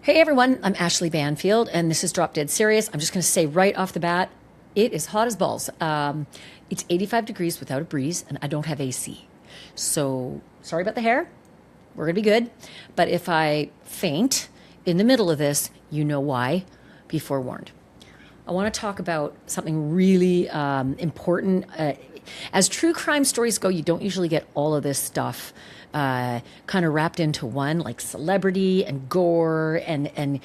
Hey everyone, I'm Ashleigh Banfield, and this is Drop Dead Serious. I'm just going to say right off the bat, it is hot as balls. It's 85 degrees without a breeze, and I don't have AC. So, sorry about the hair. We're going to be good. But if I faint in the middle of this, you know why. Be forewarned. I want to talk about something really important. As true crime stories go, you don't usually get all of this stuff kind of wrapped into one, like celebrity and gore and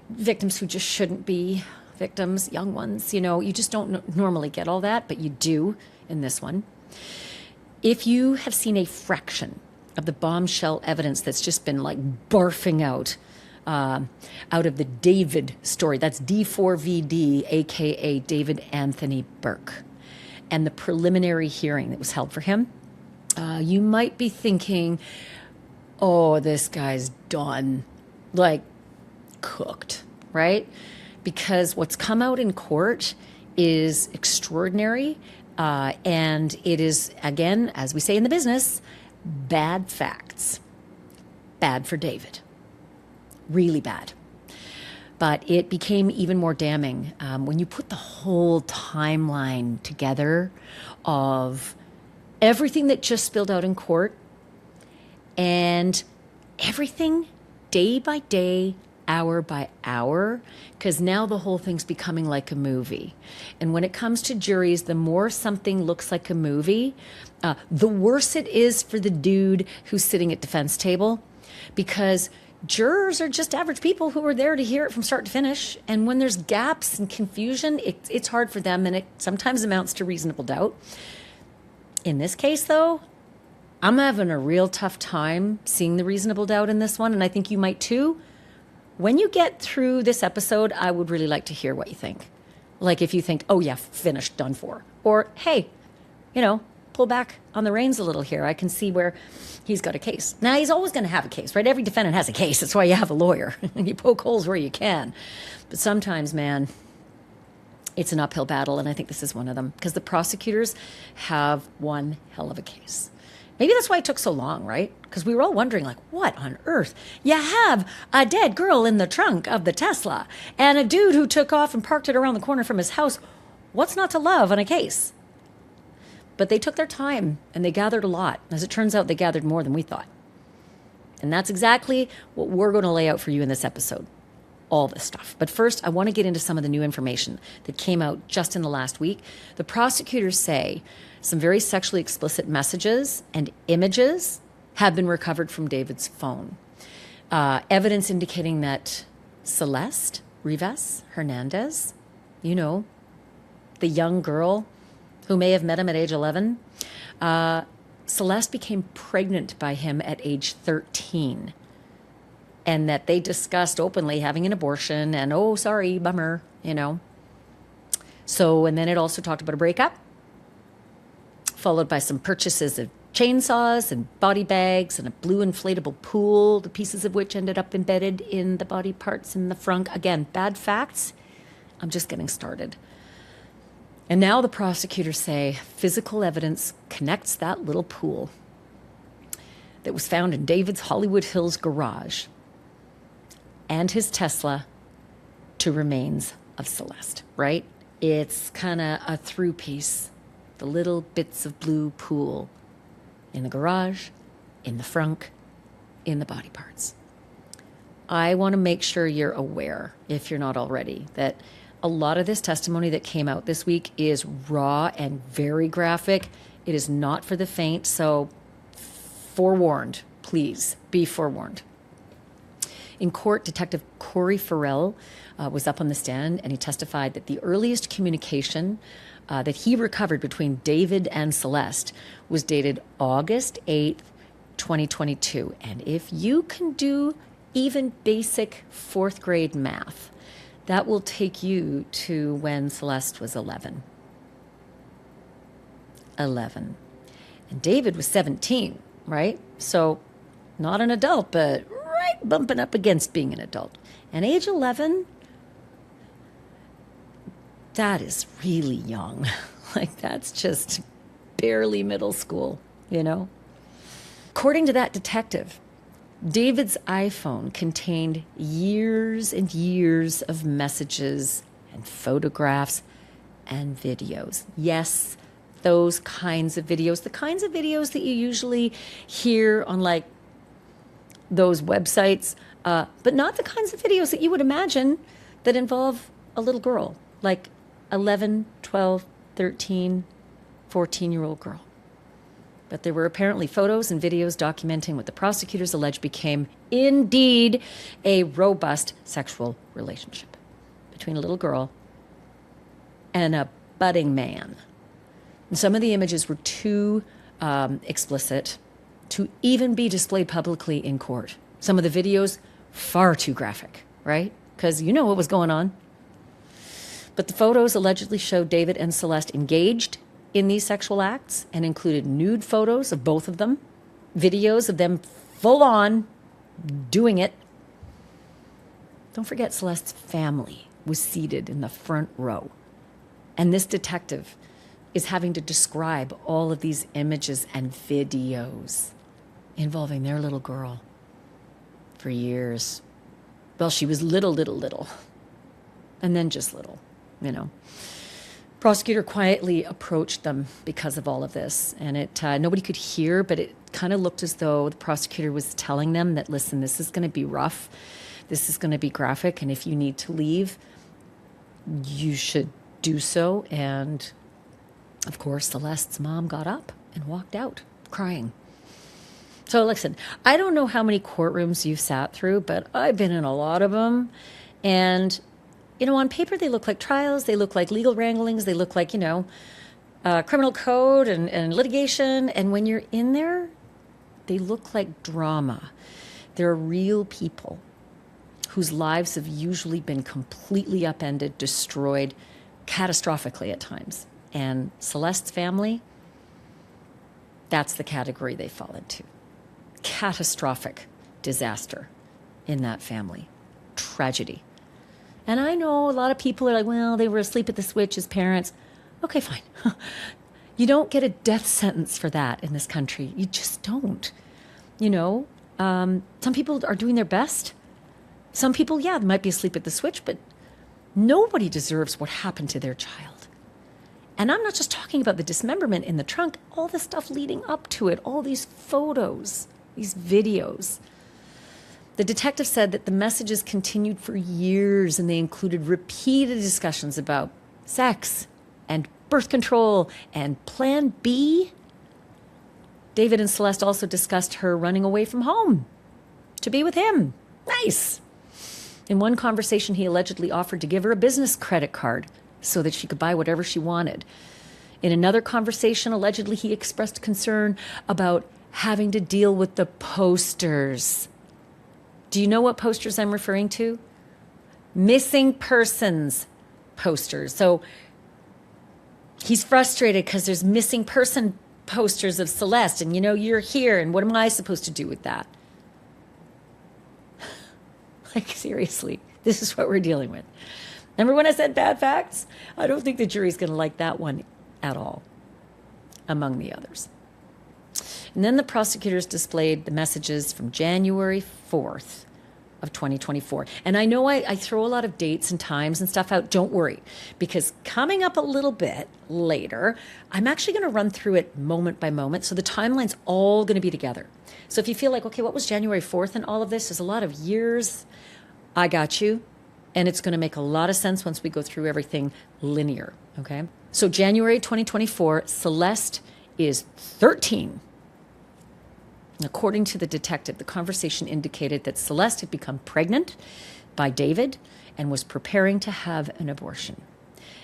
victims who just shouldn't be victims, young ones. You know, you just don't normally get all that, but you do in this one. If you have seen a fraction of the bombshell evidence that's just been like barfing out of the David story, that's D4vd, aka David Anthony Burke, and the preliminary hearing that was held for him, you might be thinking, oh, this guy's done, like cooked, right? Because what's come out in court is extraordinary, and it is, again, as we say in the business, bad facts. Bad for David. Really bad. But it became even more damning when you put the whole timeline together of everything that just spilled out in court and everything day by day, hour by hour, because now the whole thing's becoming like a movie. And when it comes to juries, the more something looks like a movie, the worse it is for the dude who's sitting at defense table, because jurors are just average people who are there to hear it from start to finish. And when there's gaps and confusion, it's hard for them, and it sometimes amounts to reasonable doubt. In this case, though, I'm having a real tough time seeing the reasonable doubt in this one, and I think you might too. When you get through this episode, I would really like to hear what you think. Like if you think, oh yeah, finished, done for. Or, hey, pull back on the reins a little here. I can see where he's got a case. Now, he's always going to have a case, right? Every defendant has a case. That's why you have a lawyer. You poke holes where you can. But sometimes, man, it's an uphill battle, and I think this is one of them, because the prosecutors have one hell of a case. Maybe that's why it took so long, right? Because we were all wondering, like, what on earth? You have a dead girl in the trunk of the Tesla and a dude who took off and parked it around the corner from his house. What's not to love on a case? But they took their time, and they gathered a lot. As it turns out, they gathered more than we thought. And that's exactly what we're going to lay out for you in this episode. All this stuff. But first, I want to get into some of the new information that came out just in the last week. The prosecutors say some very sexually explicit messages and images have been recovered from David's phone. Evidence indicating that Celeste Rivas Hernandez, the young girl who may have met him at age 11, Celeste became pregnant by him at age 13. And that they discussed openly having an abortion and, oh, sorry, bummer, So, and then it also talked about a breakup, followed by some purchases of chainsaws and body bags and a blue inflatable pool, the pieces of which ended up embedded in the body parts in the front. Again, bad facts. I'm just getting started. And now the prosecutors say physical evidence connects that little pool that was found in David's Hollywood Hills garage and his Tesla to remains of Celeste, right? It's kind of a through piece. The little bits of blue pool in the garage, in the frunk, in the body parts. I want to make sure you're aware, if you're not already, that a lot of this testimony that came out this week is raw and very graphic. It is not for the faint, so forewarned. Please be forewarned. In court, Detective Corey Farrell was up on the stand, and he testified that the earliest communication that he recovered between David and Celeste was dated August 8th, 2022. And if you can do even basic fourth grade math, that will take you to when Celeste was 11. 11. And David was 17, right? So not an adult, but right bumping up against being an adult. And age 11, that is really young. Like, that's just barely middle school, According to that detective, David's iPhone contained years and years of messages and photographs and videos. Yes, those kinds of videos, the kinds of videos that you usually hear on like those websites, but not the kinds of videos that you would imagine that involve a little girl, like 11, 12, 13, 14-year-old girl. But there were apparently photos and videos documenting what the prosecutors alleged became indeed a robust sexual relationship between a little girl and a budding man. And some of the images were too explicit to even be displayed publicly in court. Some of the videos, far too graphic, right? Because you know what was going on. But the photos allegedly showed David and Celeste engaged in these sexual acts and included nude photos of both of them, videos of them full on doing it. Don't forget, Celeste's family was seated in the front row. And this detective is having to describe all of these images and videos involving their little girl for years. Well, she was little. And then just little, you know. Prosecutor quietly approached them because of all of this, and nobody could hear, but it kind of looked as though the prosecutor was telling them that, listen, this is going to be rough, this is going to be graphic, and if you need to leave, you should do so. And of course, Celeste's mom got up and walked out crying. So listen, I don't know how many courtrooms you've sat through, but I've been in a lot of them, and you know, on paper, they look like trials, they look like legal wranglings, they look like, criminal code and litigation. And when you're in there, they look like drama. They're real people whose lives have usually been completely upended, destroyed, catastrophically at times. And Celeste's family, that's the category they fall into. Catastrophic disaster in that family. Tragedy. And I know a lot of people are like, well, they were asleep at the switch as parents. Okay, fine. You don't get a death sentence for that in this country. You just don't. Some people are doing their best. Some people, they might be asleep at the switch, but nobody deserves what happened to their child. And I'm not just talking about the dismemberment in the trunk, all the stuff leading up to it, all these photos, these videos. The detective said that the messages continued for years, and they included repeated discussions about sex and birth control and Plan B. David and Celeste also discussed her running away from home to be with him. Nice. In one conversation, he allegedly offered to give her a business credit card so that she could buy whatever she wanted. In another conversation, allegedly, he expressed concern about having to deal with the posters. Do you know what posters I'm referring to? Missing persons posters. So he's frustrated because there's missing person posters of Celeste, and you're here, and what am I supposed to do with that? Like, seriously, this is what we're dealing with. Remember when I said bad facts? I don't think the jury's going to like that one at all, among the others. And then the prosecutors displayed the messages from January 4th of 2024. And I know I throw a lot of dates and times and stuff out. Don't worry, because coming up a little bit later, I'm actually going to run through it moment by moment. So the timeline's all going to be together. So if you feel like, okay, what was January 4th and all of this? There's a lot of years. I got you. And it's going to make a lot of sense once we go through everything linear, okay? So January 2024, Celeste is 13. According to the detective, the conversation indicated that Celeste had become pregnant by David and was preparing to have an abortion.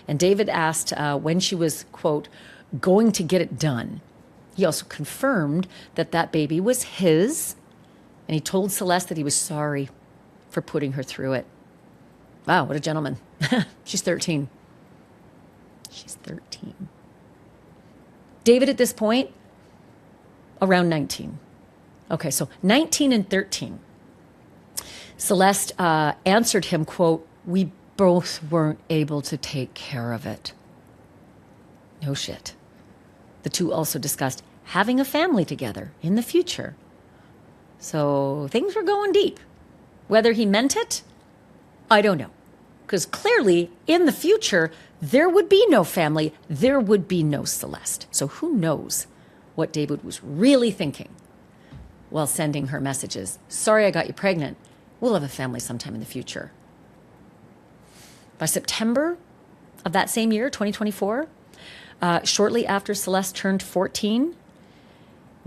And David asked when she was, quote, going to get it done. He also confirmed that that baby was his, and he told Celeste that he was sorry for putting her through it. Wow, what a gentleman. She's 13. She's 13. David at this point, around 19. Okay, so 19 and 13. Celeste answered him, quote, we both weren't able to take care of it. No shit. The two also discussed having a family together in the future. So things were going deep. Whether he meant it, I don't know. Because clearly, in the future, there would be no family. There would be no Celeste. So who knows what David was really thinking while sending her messages. Sorry I got you pregnant. We'll have a family sometime in the future. By September of that same year, 2024, shortly after Celeste turned 14,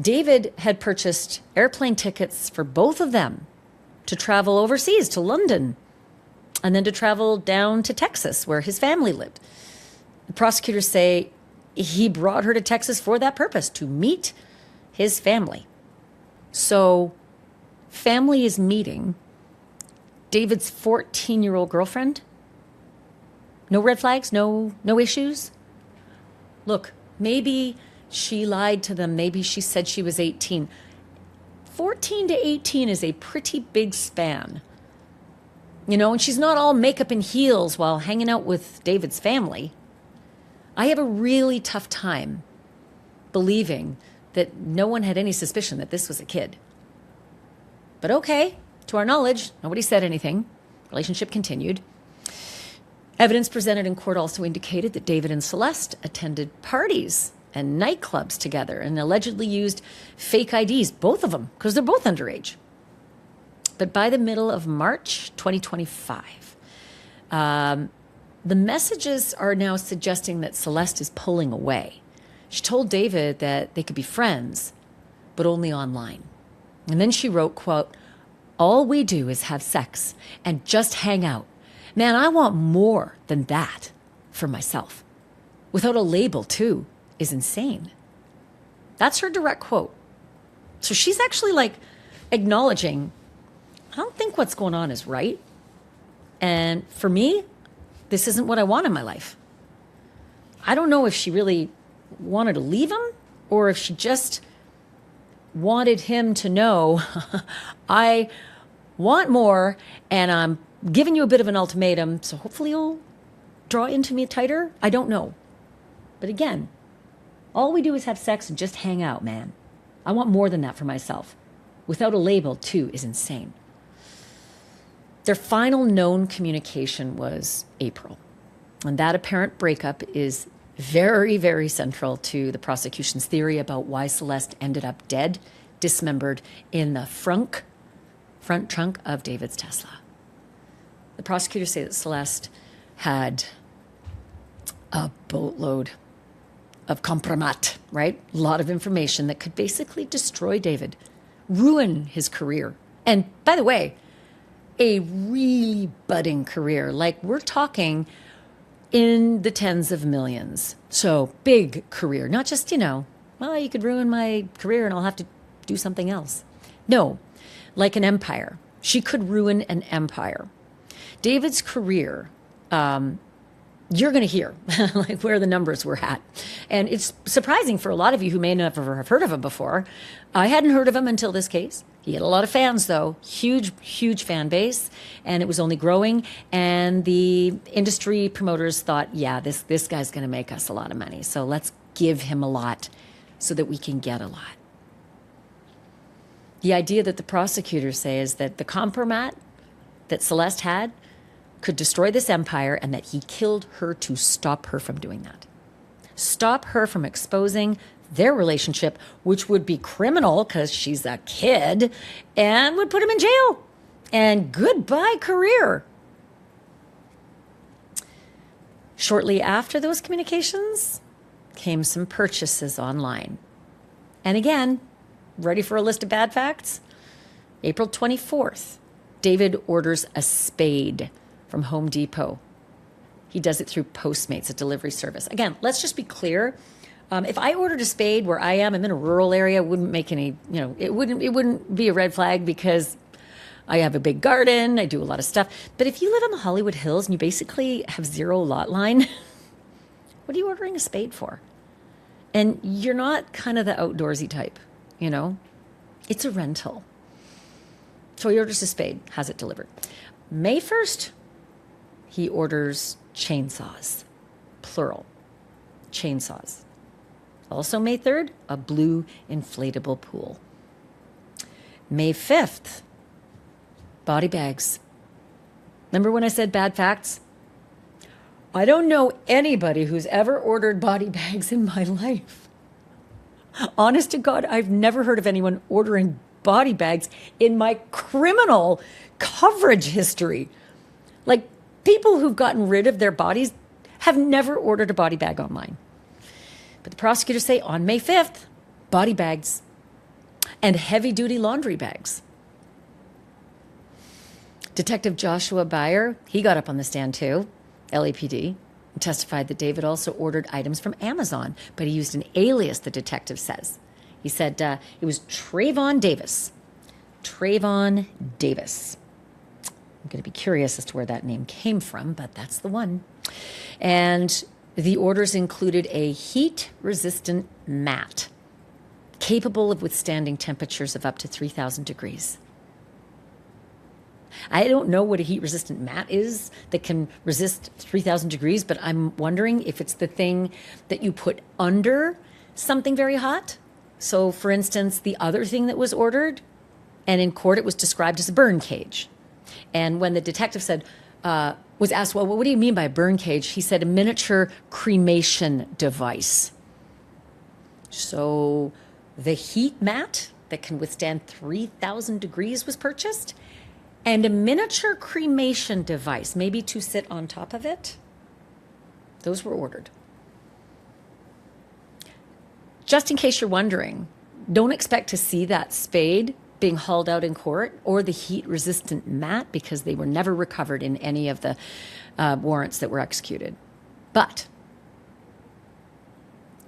David had purchased airplane tickets for both of them to travel overseas to London and then to travel down to Texas where his family lived. The prosecutors say he brought her to Texas for that purpose, to meet his family. So family is meeting David's 14-year-old girlfriend. No red flags, no issues. Look, maybe she lied to them. Maybe she said she was 18. 14 to 18 is a pretty big span. You know, and she's not all makeup and heels while hanging out with David's family. I have a really tough time believing that no one had any suspicion that this was a kid. But okay, to our knowledge, nobody said anything. Relationship continued. Evidence presented in court also indicated that David and Celeste attended parties and nightclubs together and allegedly used fake IDs, both of them, because they're both underage. But by the middle of March 2025, the messages are now suggesting that Celeste is pulling away. She told David that they could be friends, but only online. And then she wrote, quote, "All we do is have sex and just hang out. Man, I want more than that for myself. Without a label, too, is insane." That's her direct quote. So she's actually like acknowledging, I don't think what's going on is right. And for me, this isn't what I want in my life. I don't know if she really wanted to leave him or if she just wanted him to know, I want more and I'm giving you a bit of an ultimatum, so hopefully you'll draw into me tighter. I don't know. But again, all we do is have sex and just hang out, man. I want more than that for myself. Without a label, too, is insane. Their final known communication was April. And that apparent breakup is very, very central to the prosecution's theory about why Celeste ended up dead, dismembered in the front trunk of David's Tesla. The prosecutors say that Celeste had a boatload of compromat, right? A lot of information that could basically destroy David, ruin his career. And by the way, a really budding career. Like we're talking in the tens of millions. So big career, not just, well, you could ruin my career and I'll have to do something else. No, like an empire. She could ruin an empire. David's career, you're going to hear like where the numbers were at. And it's surprising for a lot of you who may never have heard of him before. I hadn't heard of him until this case. He had a lot of fans, though, huge, huge fan base, and it was only growing. And the industry promoters thought, yeah, this guy's going to make us a lot of money. So let's give him a lot so that we can get a lot. The idea that the prosecutors say is that the compromat that Celeste had could destroy this empire and that he killed her to stop her from doing that. Stop her from exposing their relationship, which would be criminal because she's a kid, and would put him in jail. And goodbye career. Shortly after those communications came some purchases online. And again, ready for a list of bad facts? April 24th, David orders a spade from Home Depot. He does it through Postmates, a delivery service. Again, let's just be clear. If I ordered a spade where I'm in a rural area, it wouldn't make any, it wouldn't be a red flag because I have a big garden, I do a lot of stuff. But if you live in the Hollywood Hills and you basically have zero lot line, what are you ordering a spade for? And you're not kind of the outdoorsy type, It's a rental. So he orders a spade, has it delivered. May 1st, he orders chainsaws, plural, chainsaws. Also May 3rd, a blue inflatable pool. May 5th, body bags. Remember when I said bad facts? I don't know anybody who's ever ordered body bags in my life. Honest to God, I've never heard of anyone ordering body bags in my criminal coverage history. Like, people who've gotten rid of their bodies have never ordered a body bag online. But the prosecutors say on May 5th, body bags and heavy-duty laundry bags. Detective Joshua Beyer, he got up on the stand too, LAPD, and testified that David also ordered items from Amazon, but he used an alias, the detective says. He said it was Trayvon Davis. Trayvon Davis. I'm going to be curious as to where that name came from, but that's the one. And the orders included a heat-resistant mat capable of withstanding temperatures of up to 3,000 degrees. I don't know what a heat-resistant mat is that can resist 3,000 degrees, but I'm wondering if it's the thing that you put under something very hot. So, for instance, the other thing that was ordered, and in court it was described as a burn cage. And when the detective was asked, well, what do you mean by a burn cage? He said a miniature cremation device. So the heat mat that can withstand 3,000 degrees was purchased, and a miniature cremation device, maybe to sit on top of it, those were ordered. Just in case you're wondering, don't expect to see that spade being hauled out in court or the heat-resistant mat, because they were never recovered in any of the warrants that were executed. But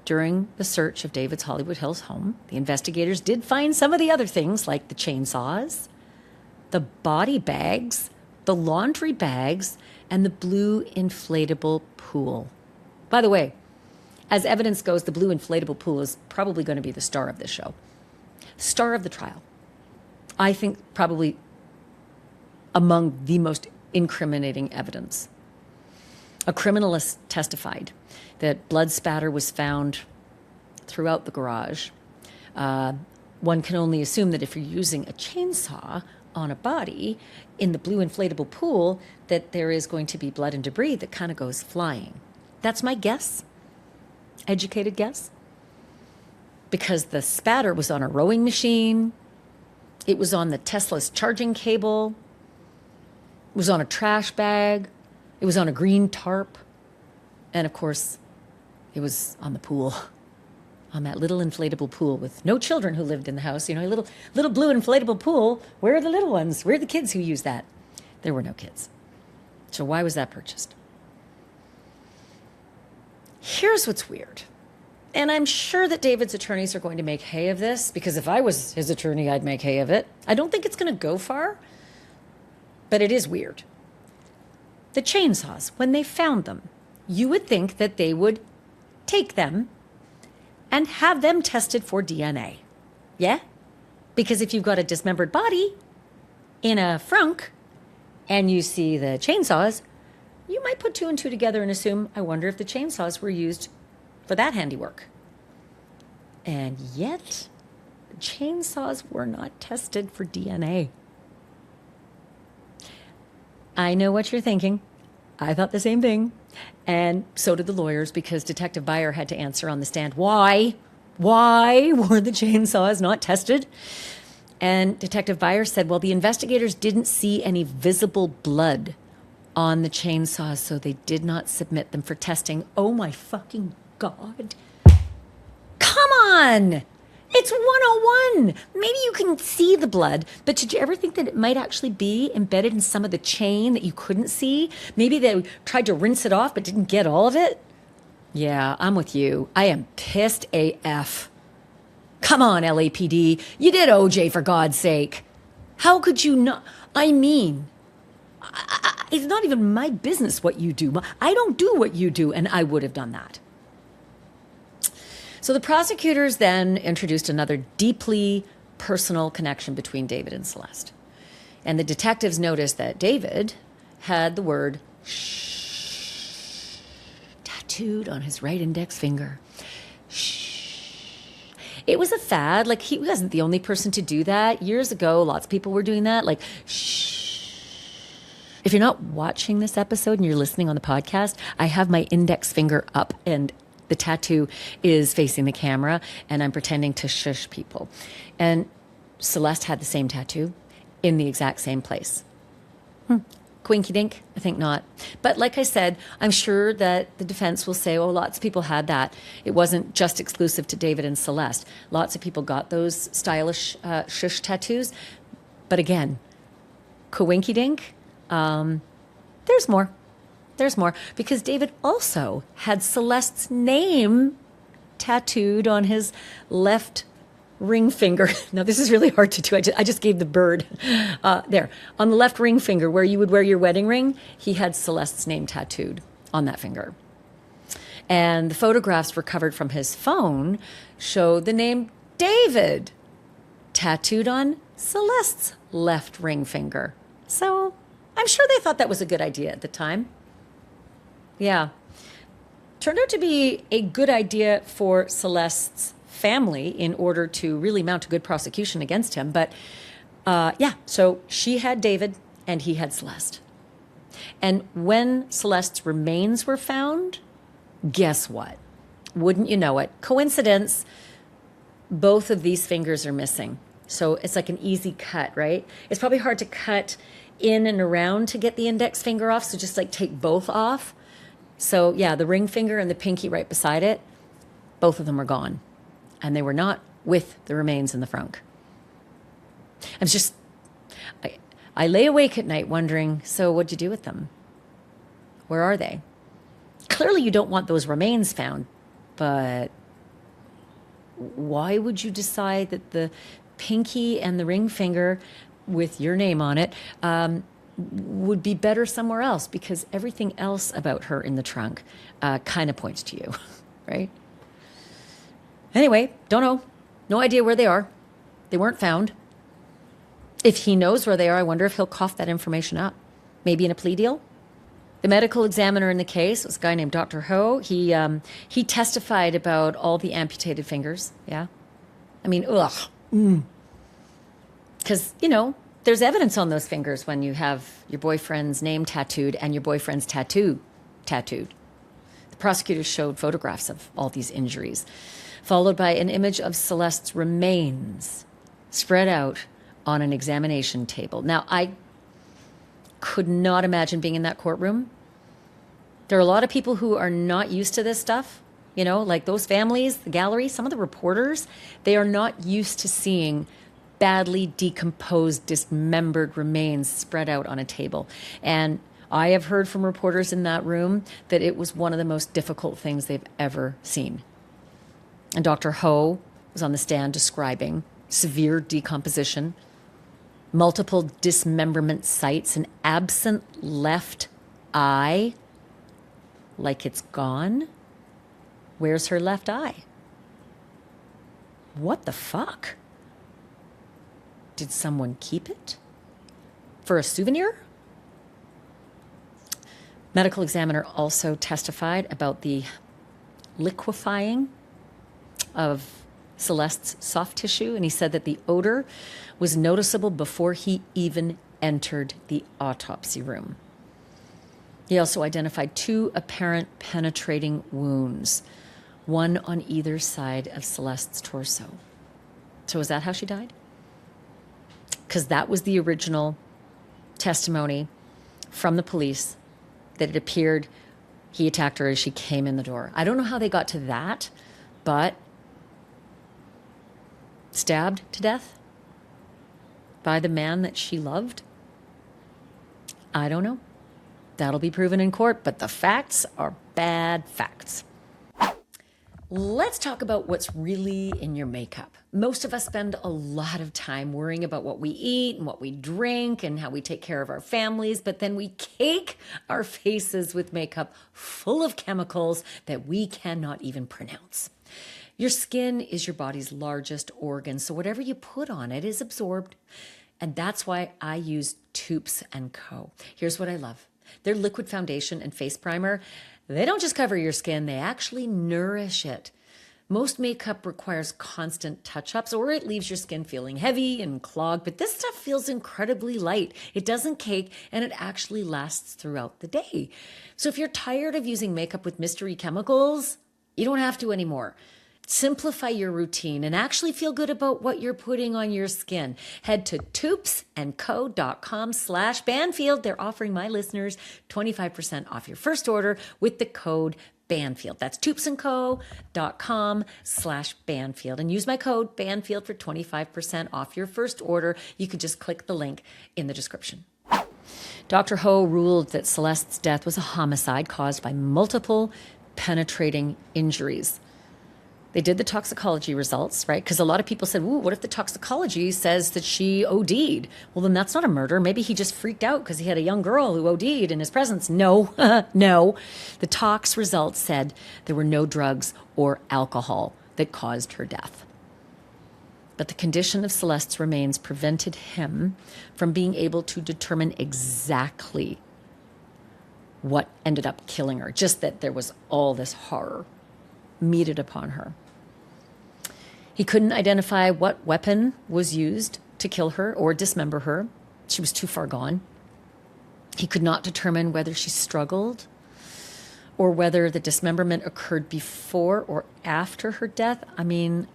during the search of David's Hollywood Hills home, the investigators did find some of the other things, like the chainsaws, the body bags, the laundry bags, and the blue inflatable pool. By the way, as evidence goes, the blue inflatable pool is probably going to be the star of this show. Star of the trial. I think probably among the most incriminating evidence. A criminalist testified that blood spatter was found throughout the garage. One can only assume that if you're using a chainsaw on a body in the blue inflatable pool, that there is going to be blood and debris that kind of goes flying. That's my guess. Educated guess. Because the spatter was on a rowing machine. It was on the Tesla's charging cable. It was on a trash bag. It was on a green tarp. And of course, it was on the pool, on that little inflatable pool with no children who lived in the house. You know, a little blue inflatable pool. Where are the little ones? Where are the kids who use that? There were no kids. So why was that purchased? Here's what's weird. And I'm sure that David's attorneys are going to make hay of this, because if I was his attorney, I'd make hay of it. I don't think it's going to go far, but it is weird. The chainsaws, when they found them, you would think that they would take them and have them tested for DNA. Yeah? Because if you've got a dismembered body in a frunk and you see the chainsaws, you might put two and two together and assume, I wonder if the chainsaws were used for that handiwork. And yet, chainsaws were not tested for DNA. I know what you're thinking. I thought the same thing. And so did the lawyers, because Detective Beyer had to answer on the stand, why? Why were the chainsaws not tested? And Detective Beyer said, well, the investigators didn't see any visible blood on the chainsaws, so they did not submit them for testing. Oh my fucking God. Come on! It's 101. Maybe you can see the blood, but did you ever think that it might actually be embedded in some of the chain that you couldn't see? Maybe they tried to rinse it off but didn't get all of it? Yeah, I'm with you. I am pissed AF. Come on, LAPD. You did OJ, for God's sake. How could you not? I mean, it's not even my business what you do. I don't do what you do, and I would have done that. So the prosecutors then introduced another deeply personal connection between David and Celeste. And the detectives noticed that David had the word shh tattooed on his right index finger. Shh. It was a fad. Like, he wasn't the only person to do that. Years ago, lots of people were doing that. Like, shh. If you're not watching this episode and you're listening on the podcast, I have my index finger up and the tattoo is facing the camera and I'm pretending to shush people. And Celeste had the same tattoo in the exact same place. Quinky dink? I think not. But like I said, I'm sure that the defense will say, oh, lots of people had that. It wasn't just exclusive to David and Celeste. Lots of people got those stylish shush tattoos. But again, coinky dink, there's more. There's more. Because David also had Celeste's name tattooed on his left ring finger. Now, this is really hard to do. I just gave the bird. There. On the left ring finger, where you would wear your wedding ring, he had Celeste's name tattooed on that finger. And the photographs recovered from his phone showed the name David tattooed on Celeste's left ring finger. So I'm sure they thought that was a good idea at the time. Yeah. Turned out to be a good idea for Celeste's family in order to really mount a good prosecution against him. But yeah, so she had David and he had Celeste. And when Celeste's remains were found, guess what? Wouldn't you know it? Coincidence, both of these fingers are missing. So it's like an easy cut, right? It's probably hard to cut in and around to get the index finger off. So just like take both off. So yeah, the ring finger and the pinky right beside it, both of them are gone. And they were not with the remains in the frunk. I lay awake at night wondering, so what'd you do with them? Where are they? Clearly you don't want those remains found, but why would you decide that the pinky and the ring finger with your name on it would be better somewhere else? Because everything else about her in the trunk kind of points to you, right? Anyway, don't know. No idea where they are. They weren't found. If he knows where they are, I wonder if he'll cough that information up. Maybe in a plea deal? The medical examiner in the case was a guy named Dr. Ho. He testified about all the amputated fingers. Yeah. I mean, ugh. Because, you know, there's evidence on those fingers when you have your boyfriend's name tattooed and your boyfriend's tattooed. The prosecutors showed photographs of all these injuries, followed by an image of Celeste's remains spread out on an examination table. Now, I could not imagine being in that courtroom. There are a lot of people who are not used to this stuff, you know, like those families, the gallery, some of the reporters, they are not used to seeing badly decomposed, dismembered remains spread out on a table. And I have heard from reporters in that room that it was one of the most difficult things they've ever seen. And Dr. Ho was on the stand describing severe decomposition, multiple dismemberment sites, an absent left eye, like it's gone. Where's her left eye? What the fuck? Did someone keep it for a souvenir? Medical examiner also testified about the liquefying of Celeste's soft tissue, and he said that the odor was noticeable before he even entered the autopsy room. He also identified 2 apparent penetrating wounds, one on either side of Celeste's torso. So is that how she died? Because that was the original testimony from the police, that it appeared he attacked her as she came in the door. I don't know how they got to that, but stabbed to death by the man that she loved? I don't know. That'll be proven in court, but the facts are bad facts. Let's talk about what's really in your makeup. Most of us spend a lot of time worrying about what we eat and what we drink and how we take care of our families, but then we cake our faces with makeup full of chemicals that we cannot even pronounce. Your skin is your body's largest organ, so whatever you put on it is absorbed. And that's why I use Toups & Co. Here's what I love. Their liquid foundation and face primer, they don't just cover your skin, they actually nourish it. Most makeup requires constant touch-ups, or it leaves your skin feeling heavy and clogged, but this stuff feels incredibly light. It doesn't cake, and it actually lasts throughout the day. So if you're tired of using makeup with mystery chemicals, you don't have to anymore. Simplify your routine and actually feel good about what you're putting on your skin. Head to toupsandco.com/Banfield. They're offering my listeners 25% off your first order with the code Banfield. That's toupsandco.com/Banfield. And use my code Banfield for 25% off your first order. You could just click the link in the description. Dr. Ho ruled that Celeste's death was a homicide caused by multiple penetrating injuries. They did the toxicology results, right? Because a lot of people said, ooh, what if the toxicology says that she OD'd? Well, then that's not a murder. Maybe he just freaked out because he had a young girl who OD'd in his presence. No, no. The tox results said there were no drugs or alcohol that caused her death. But the condition of Celeste's remains prevented him from being able to determine exactly what ended up killing her, just that there was all this horror meted upon her. He couldn't identify what weapon was used to kill her or dismember her. She was too far gone. He could not determine whether she struggled or whether the dismemberment occurred before or after her death. I mean,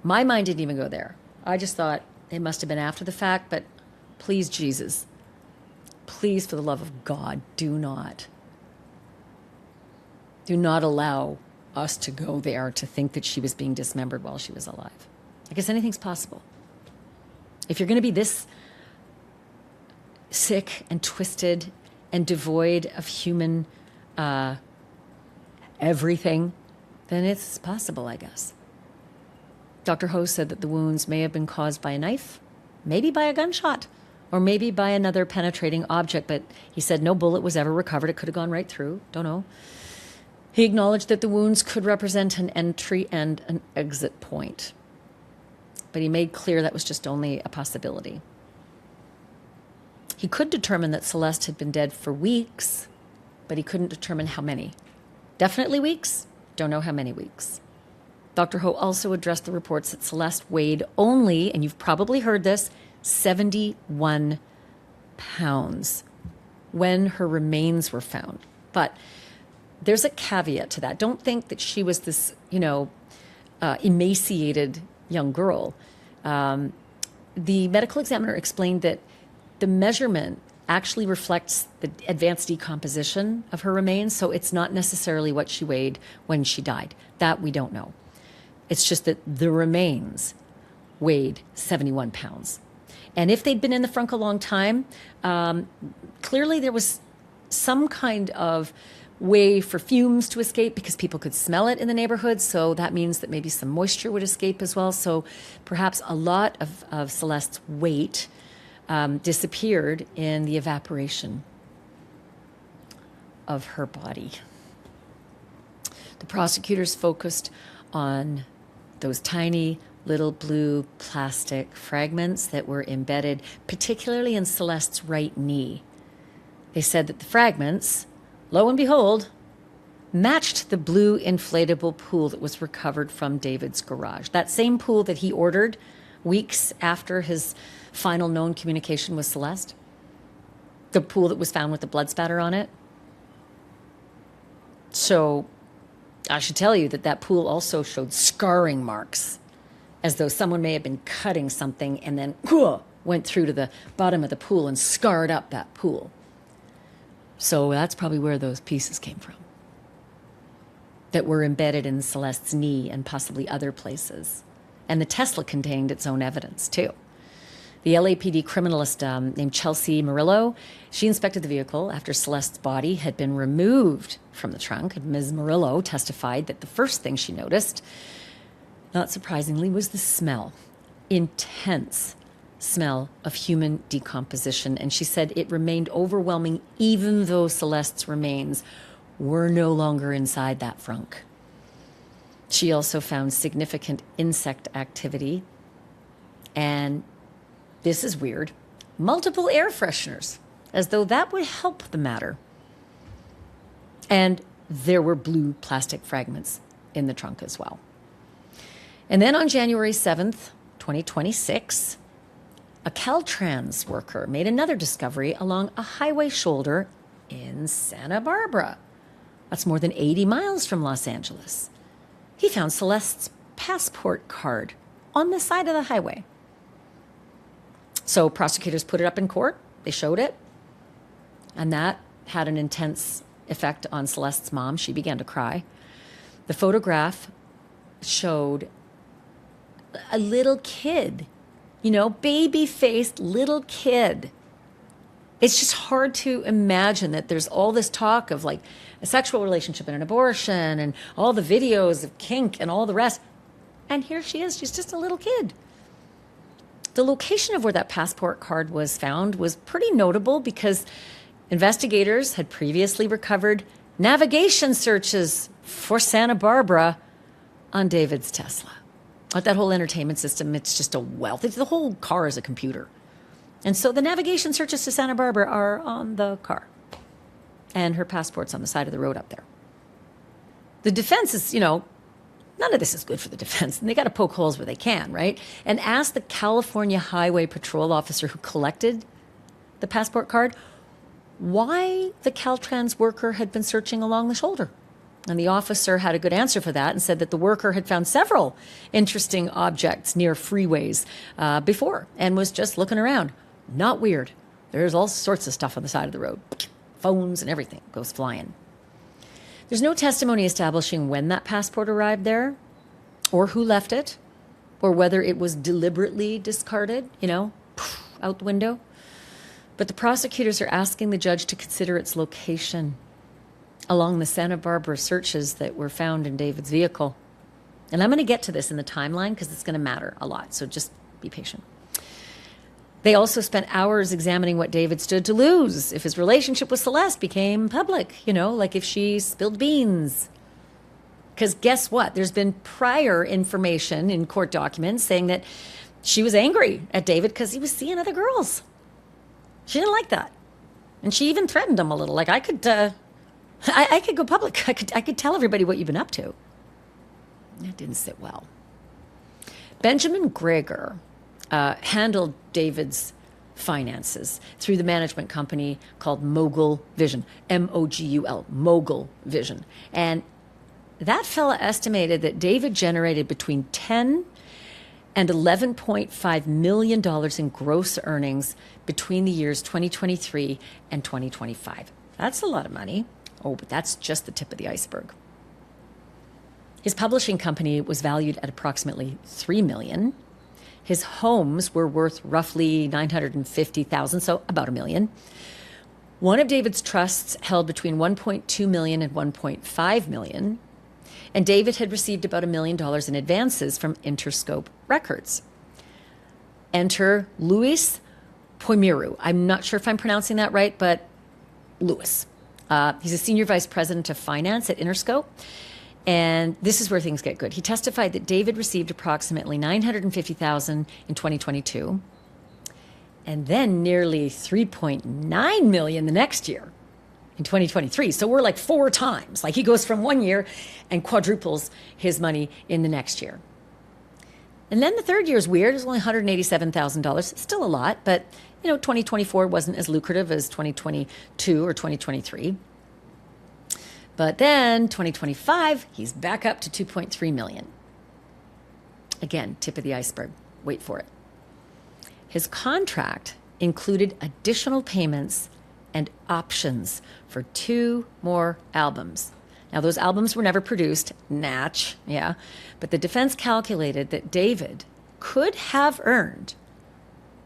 my mind didn't even go there. I just thought it must have been after the fact, but please, Jesus, please, for the love of God, do not allow us to go there to think that she was being dismembered while she was alive. I guess anything's possible. If you're going to be this sick and twisted and devoid of human everything, then it's possible, I guess. Dr. Ho said that the wounds may have been caused by a knife, maybe by a gunshot, or maybe by another penetrating object, but he said no bullet was ever recovered. It could have gone right through. Don't know. He acknowledged that the wounds could represent an entry and an exit point, but he made clear that was just only a possibility. He could determine that Celeste had been dead for weeks, but he couldn't determine how many. Definitely weeks, don't know how many weeks. Dr. Ho also addressed the reports that Celeste weighed only, and you've probably heard this, 71 pounds when her remains were found. But there's a caveat to that. Don't think that she was this, emaciated young girl. The medical examiner explained that the measurement actually reflects the advanced decomposition of her remains, so it's not necessarily what she weighed when she died. That we don't know. It's just that the remains weighed 71 pounds. And if they'd been in the frunk a long time, clearly there was some kind of way for fumes to escape because people could smell it in the neighborhood. So that means that maybe some moisture would escape as well. So perhaps a lot of Celeste's weight disappeared in the evaporation of her body. The prosecutors focused on those tiny little blue plastic fragments that were embedded, particularly in Celeste's right knee. They said that the fragments, lo and behold, matched the blue inflatable pool that was recovered from David's garage. That same pool that he ordered weeks after his final known communication with Celeste. The pool that was found with the blood spatter on it. So I should tell you that that pool also showed scarring marks, as though someone may have been cutting something and then went through to the bottom of the pool and scarred up that pool. So that's probably where those pieces came from that were embedded in Celeste's knee and possibly other places. And the Tesla contained its own evidence, too. The LAPD criminalist named Chelsea Murillo, she inspected the vehicle after Celeste's body had been removed from the trunk. And Ms. Murillo testified that the first thing she noticed, not surprisingly, was the smell. Intense smell of human decomposition. And she said it remained overwhelming even though Celeste's remains were no longer inside that frunk. She also found significant insect activity. And this is weird, multiple air fresheners, as though that would help the matter. And there were blue plastic fragments in the trunk as well. And then on January 7th, 2026, a Caltrans worker made another discovery along a highway shoulder in Santa Barbara. That's more than 80 miles from Los Angeles. He found Celeste's passport card on the side of the highway. So prosecutors put it up in court. They showed it. And that had an intense effect on Celeste's mom. She began to cry. The photograph showed a little kid, baby-faced little kid. It's just hard to imagine that there's all this talk of like a sexual relationship and an abortion and all the videos of kink and all the rest. And here she is. She's just a little kid. The location of where that passport card was found was pretty notable because investigators had previously recovered navigation searches for Santa Barbara on David's Tesla. Like that whole entertainment system, it's just a wealth. The whole car is a computer. And so the navigation searches to Santa Barbara are on the car. And her passport's on the side of the road up there. The defense is, none of this is good for the defense. And they got to poke holes where they can, right? And ask the California Highway Patrol officer who collected the passport card why the Caltrans worker had been searching along the shoulder. And the officer had a good answer for that and said that the worker had found several interesting objects near freeways before and was just looking around. Not weird. There's all sorts of stuff on the side of the road. Phones and everything goes flying. There's no testimony establishing when that passport arrived there or who left it or whether it was deliberately discarded, out the window. But the prosecutors are asking the judge to consider its location along the Santa Barbara searches that were found in David's vehicle. And I'm going to get to this in the timeline because it's going to matter a lot. So just be patient. They also spent hours examining what David stood to lose if his relationship with Celeste became public, like if she spilled beans. Because guess what? There's been prior information in court documents saying that she was angry at David because he was seeing other girls. She didn't like that. And she even threatened him a little. Like, I could go public. I could tell everybody what you've been up to. That didn't sit well. Benjamin Greger handled David's finances through the management company called Mogul Vision, M-O-G-U-L, Mogul Vision. And that fella estimated that David generated between $10 and $11.5 million in gross earnings between the years 2023 and 2025. That's a lot of money. Oh, but that's just the tip of the iceberg. His publishing company was valued at approximately $3 million. His homes were worth roughly $950,000, so about $1 million. One of David's trusts held between $1.2 million and $1.5 million. And David had received about $1 million in advances from Interscope Records. Enter Luis Poimiru. I'm not sure if I'm pronouncing that right, but Luis. He's a senior vice president of finance at Interscope. And this is where things get good. He testified that David received approximately $950,000 in 2022, and then nearly $3.9 million the next year in 2023. So we're like 4 times. Like he goes from one year and quadruples his money in the next year. And then the third year is weird. It's only $187,000. Still a lot, but 2024 wasn't as lucrative as 2022 or 2023. But then 2025, he's back up to $2.3 million. Again, tip of the iceberg. Wait for it. His contract included additional payments and options for 2 more albums. Now, those albums were never produced, natch, yeah. But the defense calculated that David could have earned,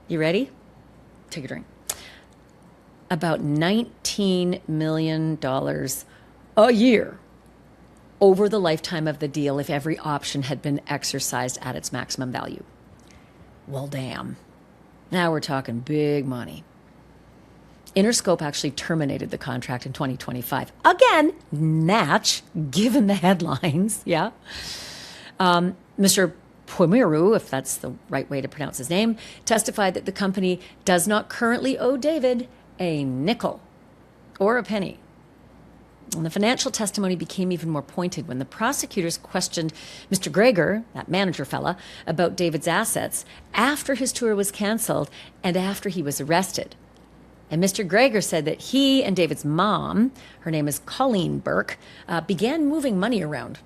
you ready? Take a drink. About $19 million a year over the lifetime of the deal if every option had been exercised at its maximum value. Well, damn. Now we're talking big money. Interscope actually terminated the contract in 2025. Again, natch, given the headlines, yeah. Mr. Poimiru, if that's the right way to pronounce his name, testified that the company does not currently owe David a nickel or a penny. And the financial testimony became even more pointed when the prosecutors questioned Mr. Greger, that manager fella, about David's assets after his tour was canceled and after he was arrested. And Mr. Greger said that he and David's mom, her name is Colleen Burke, began moving money around.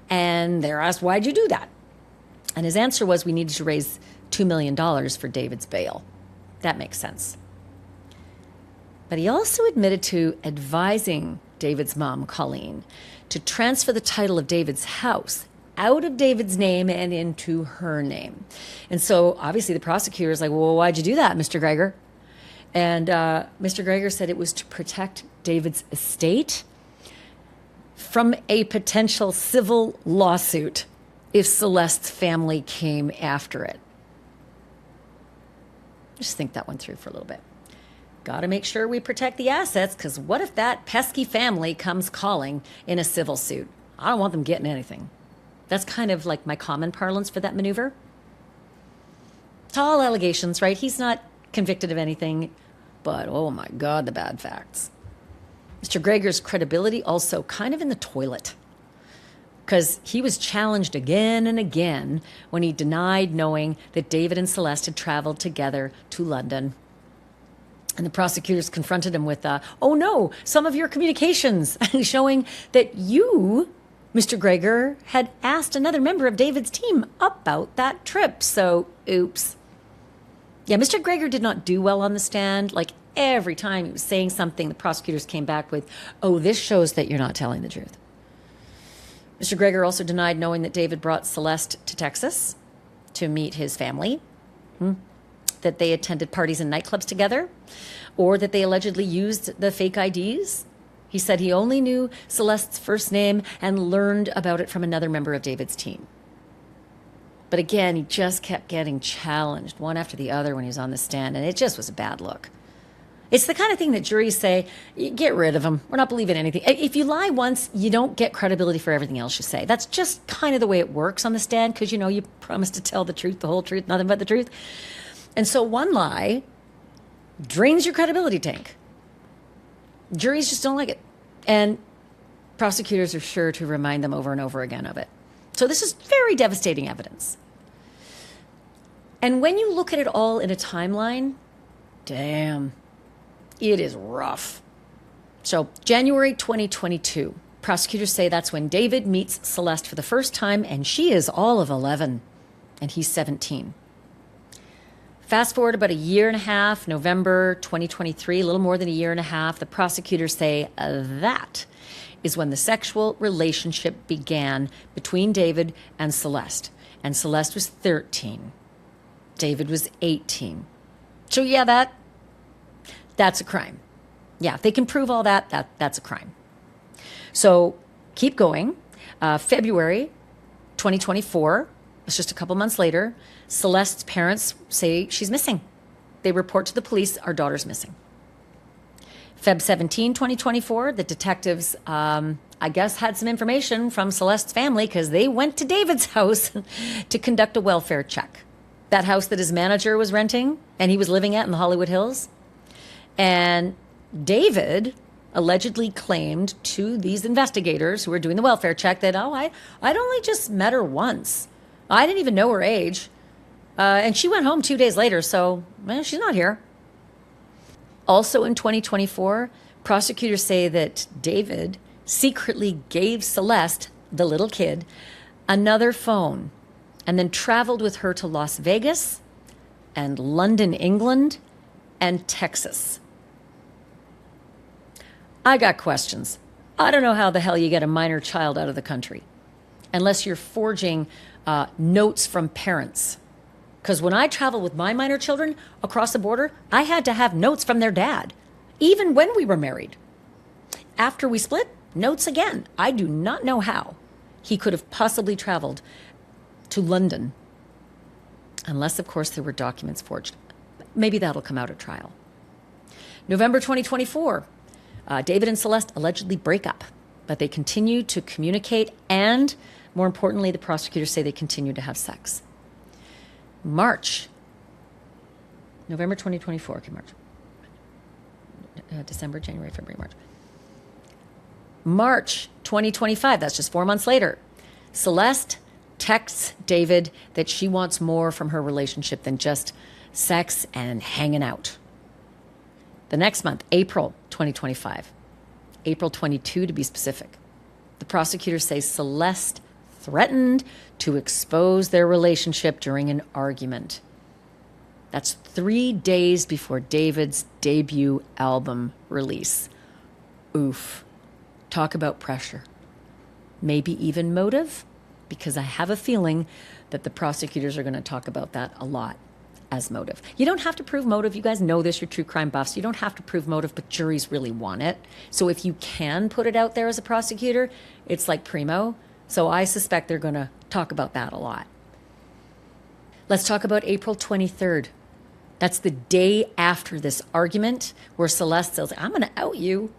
And they're asked, why'd you do that? And his answer was, we needed to raise $2 million for David's bail. That makes sense. But he also admitted to advising David's mom, Colleen, to transfer the title of David's house out of David's name and into her name. And so obviously the prosecutor is like, well, why'd you do that, Mr. Greger? And Mr. Greger said it was to protect David's estate from a potential civil lawsuit if Celeste's family came after it. Just think that one through for a little bit. Got to make sure we protect the assets, because what if that pesky family comes calling in a civil suit? I don't want them getting anything. That's kind of like my common parlance for that maneuver. It's all allegations, right? He's not convicted of anything, but oh my God, the bad facts. Mr. Greger's credibility also kind of in the toilet, because he was challenged again and again when he denied knowing that David and Celeste had traveled together to London. And the prosecutors confronted him with, oh no, some of your communications, showing that you, Mr. Greger, had asked another member of David's team about that trip. So, oops. Yeah, Mr. Greger did not do well on the stand. Like every time he was saying something, the prosecutors came back with, oh, this shows that you're not telling the truth. Mr. Greger also denied knowing that David brought Celeste to Texas to meet his family. That they attended parties and nightclubs together, or that they allegedly used the fake IDs. He said he only knew Celeste's first name and learned about it from another member of David's team. But again, he just kept getting challenged one after the other when he was on the stand, and it just was a bad look. It's the kind of thing that juries say, get rid of him. We're not believing anything. If you lie once, you don't get credibility for everything else you say. That's just kind of the way it works on the stand, because, you promise to tell the truth, the whole truth, nothing but the truth. And so one lie drains your credibility tank. Juries just don't like it. And prosecutors are sure to remind them over and over again of it. So this is very devastating evidence. And when you look at it all in a timeline, damn, it is rough. So January 2022, prosecutors say that's when David meets Celeste for the first time, and she is all of 11, and he's 17. Fast forward about a year and a half, November 2023, a little more than a year and a half, the prosecutors say that is when the sexual relationship began between David and Celeste. And Celeste was 13. David was 18. So yeah, that's a crime. Yeah, if they can prove all that's a crime. So keep going. February 2024, it's just a couple months later, Celeste's parents say she's missing. They report to the police, our daughter's missing. Feb 17, 2024, the detectives, I guess, had some information from Celeste's family because they went to David's house to conduct a welfare check. That house that his manager was renting and he was living at in the Hollywood Hills. And David allegedly claimed to these investigators who were doing the welfare check that, I'd only just met her once. I didn't even know her age. And she went home 2 days later, so she's not here. Also in 2024, prosecutors say that David secretly gave Celeste, the little kid, another phone and then traveled with her to Las Vegas and London, England, and Texas. I got questions. I don't know how the hell you get a minor child out of the country unless you're forging notes from parents. Because when I traveled with my minor children across the border, I had to have notes from their dad, even when we were married. After we split, notes again. I do not know how he could have possibly traveled to London, unless, of course, there were documents forged. Maybe that'll come out at trial. November 2024, David and Celeste allegedly break up, but they continue to communicate, and more importantly, the prosecutors say they continue to have sex. March, November 2024, okay, March, December, January, February, March. March 2025, that's just 4 months later, Celeste texts David that she wants more from her relationship than just sex and hanging out. The next month, April 2025, April 22 to be specific, the prosecutors say Celeste threatened to expose their relationship during an argument. That's 3 days before David's debut album release. Oof. Talk about pressure. Maybe even motive, because I have a feeling that the prosecutors are going to talk about that a lot as motive. You don't have to prove motive. You guys know this, you're true crime buffs. You don't have to prove motive, but juries really want it. So if you can put it out there as a prosecutor, it's like primo. So I suspect they're going to talk about that a lot. Let's talk about April 23rd. That's the day after this argument where Celeste says, I'm going to out you,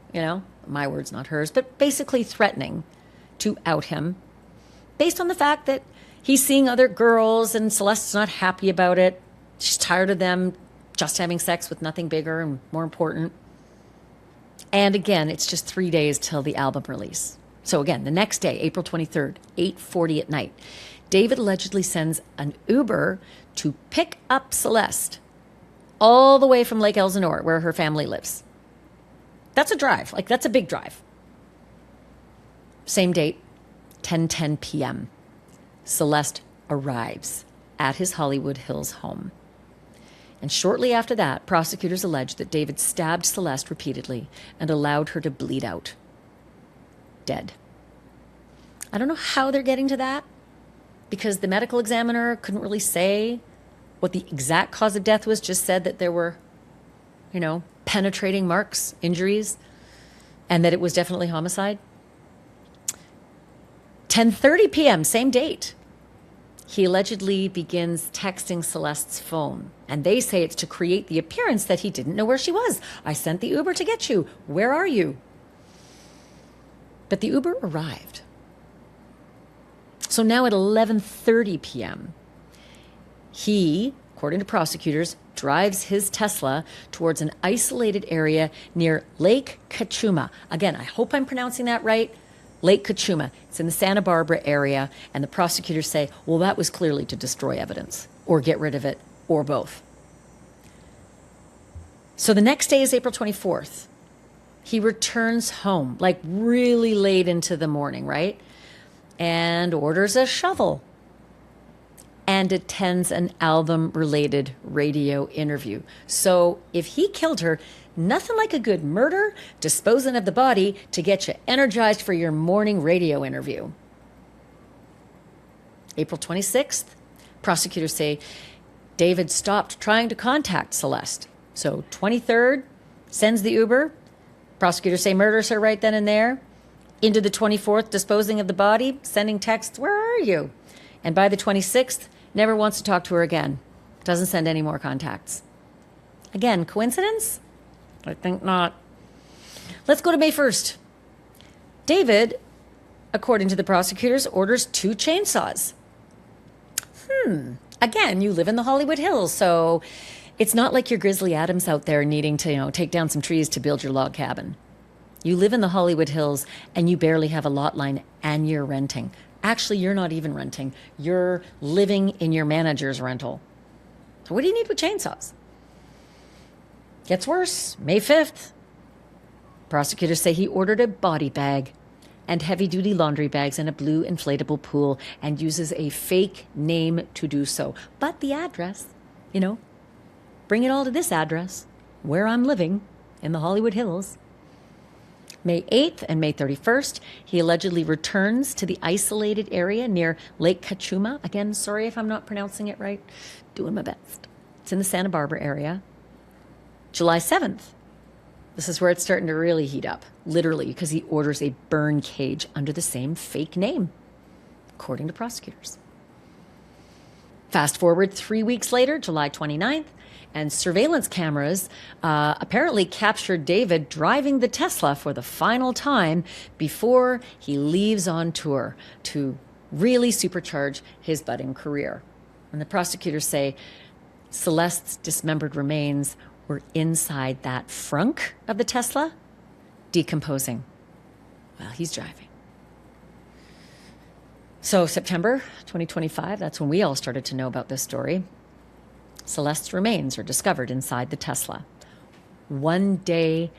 my words, not hers, but basically threatening to out him based on the fact that he's seeing other girls and Celeste's not happy about it. She's tired of them just having sex with nothing bigger and more important. And again, it's just 3 days till the album release. So again, the next day, April 23rd, 8:40 at night, David allegedly sends an Uber to pick up Celeste all the way from Lake Elsinore, where her family lives. That's a drive. That's a big drive. Same date, 10:10 p.m. Celeste arrives at his Hollywood Hills home. And shortly after that, prosecutors allege that David stabbed Celeste repeatedly and allowed her to bleed out. Dead. I don't know how they're getting to that, because the medical examiner couldn't really say what the exact cause of death was, just said that there were, penetrating marks, injuries, and that it was definitely homicide. 10:30 p.m., same date. He allegedly begins texting Celeste's phone, and they say it's to create the appearance that he didn't know where she was. I sent the Uber to get you. Where are you? But the Uber arrived. So now at 11:30 p.m., he, according to prosecutors, drives his Tesla towards an isolated area near Lake Cachuma. Again, I hope I'm pronouncing that right. Lake Cachuma. It's in the Santa Barbara area, and the prosecutors say, well, that was clearly to destroy evidence or get rid of it or both. So the next day is April 24th. He returns home, really late into the morning, right? And orders a shovel and attends an album-related radio interview. So if he killed her, nothing like a good murder, disposing of the body to get you energized for your morning radio interview. April 26th, prosecutors say David stopped trying to contact Celeste. So 23rd, sends the Uber. Prosecutors say murders her right then and there. Into the 24th, disposing of the body, sending texts, where are you? And by the 26th, never wants to talk to her again. Doesn't send any more contacts. Again, coincidence? I think not. Let's go to May 1st. David, according to the prosecutors, orders 2 chainsaws. Again, you live in the Hollywood Hills, so it's not like you're Grizzly Adams out there needing to, take down some trees to build your log cabin. You live in the Hollywood Hills and you barely have a lot line and you're renting. Actually, you're not even renting. You're living in your manager's rental. So what do you need with chainsaws? Gets worse. May 5th. Prosecutors say he ordered a body bag and heavy-duty laundry bags and a blue inflatable pool and uses a fake name to do so. But the address, bring it all to this address, where I'm living, in the Hollywood Hills. May 8th and May 31st, he allegedly returns to the isolated area near Lake Cachuma. Again, sorry if I'm not pronouncing it right. Doing my best. It's in the Santa Barbara area. July 7th. This is where it's starting to really heat up, literally, because he orders a burn cage under the same fake name, according to prosecutors. Fast forward 3 weeks later, July 29th, and surveillance cameras apparently captured David driving the Tesla for the final time before he leaves on tour to really supercharge his budding career. And the prosecutors say Celeste's dismembered remains were inside that frunk of the Tesla, decomposing. while he's driving. So September 2025, that's when we all started to know about this story. Celeste's remains are discovered inside the Tesla, one day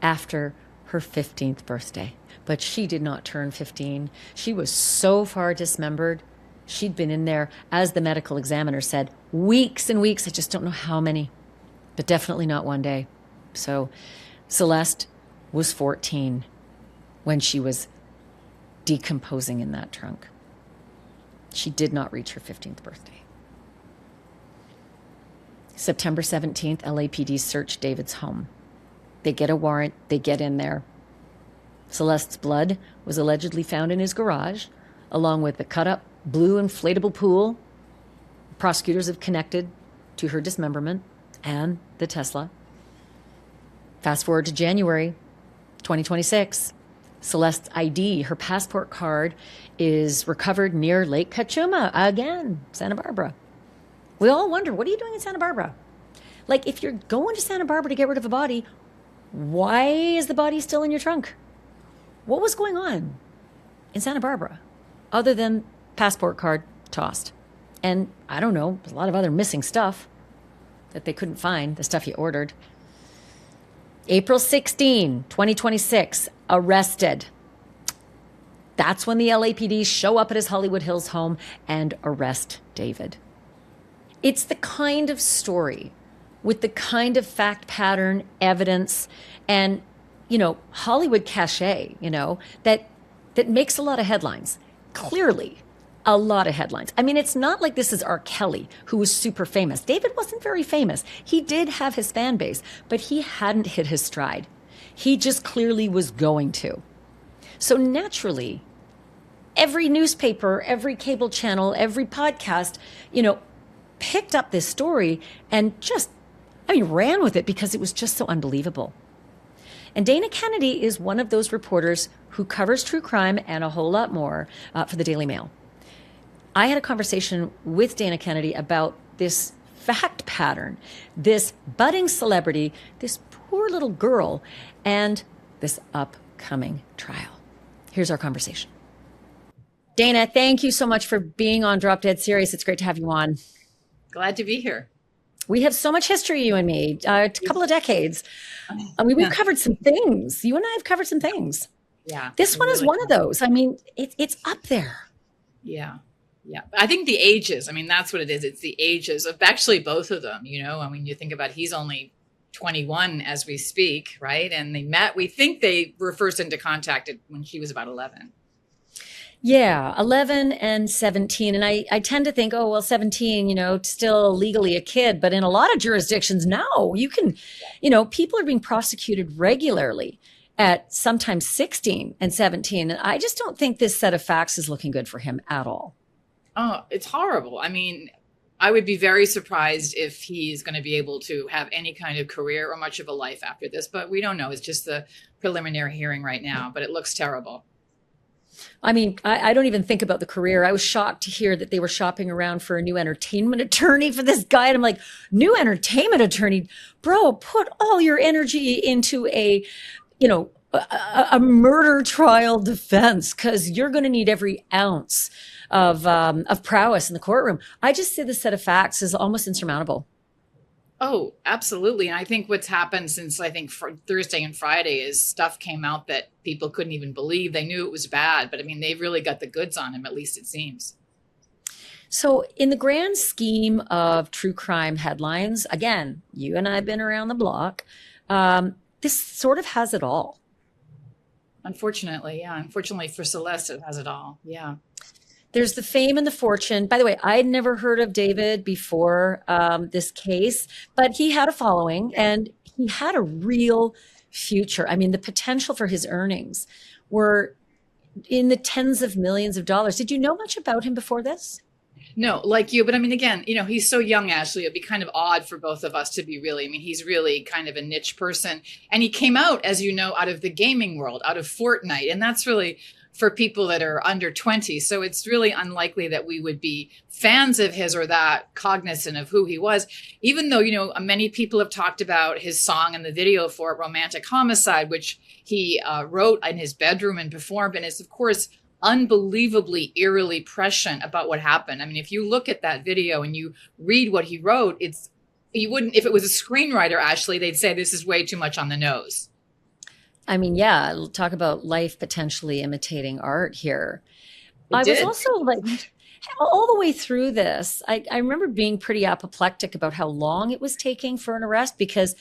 after her 15th birthday. But she did not turn 15. She was so far dismembered. She'd been in there, as the medical examiner said, weeks and weeks. I just don't know how many, but definitely not one day. So Celeste was 14 when she was decomposing in that trunk. She did not reach her 15th birthday. September 17th, LAPD searched David's home. They get a warrant, they get in there. Celeste's blood was allegedly found in his garage, along with the cut-up blue inflatable pool. Prosecutors have connected to her dismemberment and the Tesla. Fast forward to January 2026. Celeste's ID, her passport card, is recovered near Lake Cachuma, again, Santa Barbara. We all wonder, what are you doing in Santa Barbara? Like, if you're going to Santa Barbara to get rid of a body, why is the body still in your trunk? What was going on in Santa Barbara other than passport card tossed? And I don't know, a lot of other missing stuff that they couldn't find, the stuff you ordered. April 16, 2026, arrested. That's when the LAPD show up at his Hollywood Hills home and arrest David. It's the kind of story with the kind of fact pattern, evidence, and, Hollywood cachet, that makes a lot of headlines. Clearly, a lot of headlines. I mean, it's not like this is R. Kelly, who was super famous. David wasn't very famous. He did have his fan base, but he hadn't hit his stride. He just clearly was going to. So naturally, every newspaper, every cable channel, every podcast, picked up this story and ran with it because it was just so unbelievable. And Dana Kennedy is one of those reporters who covers true crime and a whole lot more for the Daily Mail. I had a conversation with Dana Kennedy about this fact pattern, this budding celebrity, this poor little girl, and this upcoming trial. Here's our conversation. Dana, thank you so much for being on Drop Dead Serious. It's great to have you on. Glad to be here. We have so much history, you and me, a couple of decades. We've covered some things. You and I have covered some things. Yeah. This one is one of those. I mean, it's up there. Yeah. Yeah. I think the ages, that's what it is. It's the ages of actually both of them, you think about, he's only 21 as we speak, right? And they met, we think they were first into contact when she was about 11. Yeah, 11 and 17. And I tend to think, 17, still legally a kid. But in a lot of jurisdictions, no, you can, people are being prosecuted regularly at sometimes 16 and 17. And I just don't think this set of facts is looking good for him at all. Oh, it's horrible. I would be very surprised if he's going to be able to have any kind of career or much of a life after this, but we don't know. It's just the preliminary hearing right now, but it looks terrible. I don't even think about the career. I was shocked to hear that they were shopping around for a new entertainment attorney for this guy. And I'm like, new entertainment attorney? Bro, put all your energy into a murder trial defense, because you're going to need every ounce of prowess in the courtroom. I just see the set of facts is almost insurmountable. Oh, absolutely. And I think what's happened since Thursday and Friday is stuff came out that people couldn't even believe. They knew it was bad, but they've really got the goods on him, at least it seems. So in the grand scheme of true crime headlines, again, you and I have been around the block. This sort of has it all. Unfortunately, yeah. Unfortunately for Celeste, it has it all. Yeah. There's the fame and the fortune. By the way, I had never heard of David before this case, but he had a following and he had a real future. The potential for his earnings were in the tens of millions of dollars. Did you know much about him before this? No, like you, but again, he's so young, Ashleigh. It'd be kind of odd for both of us to be really, he's really kind of a niche person. And he came out, as you know, out of the gaming world, out of Fortnite. And that's really, for people that are under 20. So it's really unlikely that we would be fans of his or that cognizant of who he was, even though, many people have talked about his song and the video for Romantic Homicide, which he wrote in his bedroom and performed. And it's, of course, unbelievably eerily prescient about what happened. I mean, if you look at that video and you read what he wrote, you wouldn't, if it was a screenwriter, Ashleigh, they'd say this is way too much on the nose. I mean, yeah, talk about life potentially imitating art here. I was did. also like, all the way through this, I remember being pretty apoplectic about how long it was taking for an arrest, because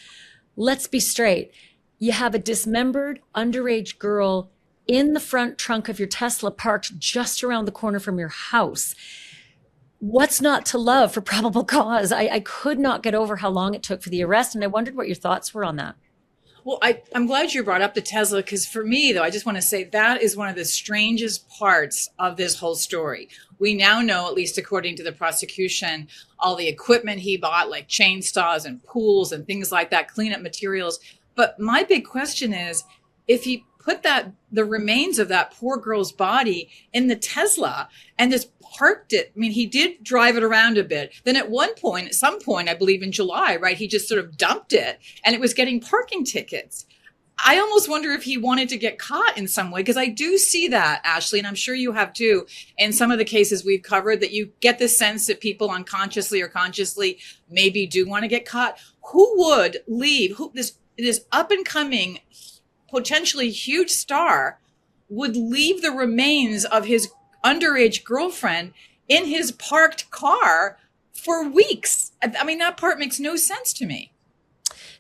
let's be straight. You have a dismembered underage girl in the front trunk of your Tesla parked just around the corner from your house. What's not to love for probable cause? I could not get over how long it took for the arrest, and I wondered what your thoughts were on that. Well, I'm glad you brought up the Tesla, because for me, though, I just want to say that is one of the strangest parts of this whole story. We now know, at least according to the prosecution, all the equipment he bought, like chainsaws and pools and things like that, cleanup materials. But my big question is, if he put the remains of that poor girl's body in the Tesla and just parked it. I mean, he did drive it around a bit. Then at some point, I believe in July, right, he just sort of dumped it and it was getting parking tickets. I almost wonder if he wanted to get caught in some way, because I do see that, Ashleigh, and I'm sure you have too, in some of the cases we've covered, that you get the sense that people unconsciously or consciously maybe do want to get caught. Who would leave? This up and coming, potentially huge star would leave the remains of his underage girlfriend in his parked car for weeks? I mean, that part makes no sense to me.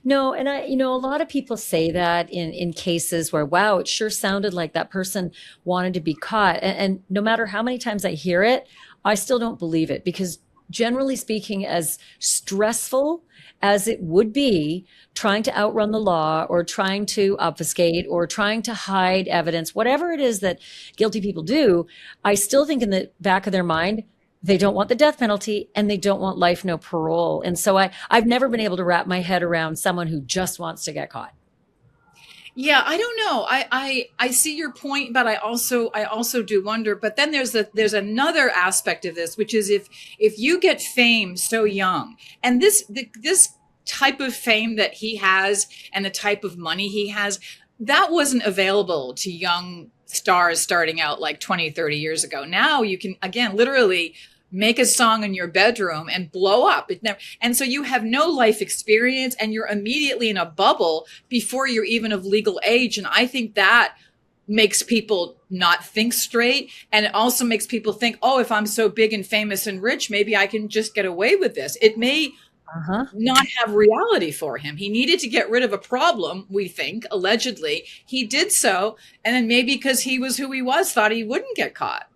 No, and a lot of people say that in cases where, wow, it sure sounded like that person wanted to be caught. And no matter how many times I hear it, I still don't believe it, because generally speaking, as stressful as it would be trying to outrun the law or trying to obfuscate or trying to hide evidence, whatever it is that guilty people do, I still think in the back of their mind, they don't want the death penalty and they don't want life, no parole. And so I've never been able to wrap my head around someone who just wants to get caught. Yeah, I don't know. I see your point, but I also do wonder. But then there's another aspect of this, which is if you get fame so young, and this type of fame that he has and the type of money he has, that wasn't available to young stars starting out like 20, 30 years ago. Now you can, again, literally make a song in your bedroom and blow up. And so you have no life experience and you're immediately in a bubble before you're even of legal age. And I think that makes people not think straight. And it also makes people think, oh, if I'm so big and famous and rich, maybe I can just get away with this. It may not have reality for him. He needed to get rid of a problem, we think, allegedly. He did so. And then maybe because he was who he was, thought he wouldn't get caught.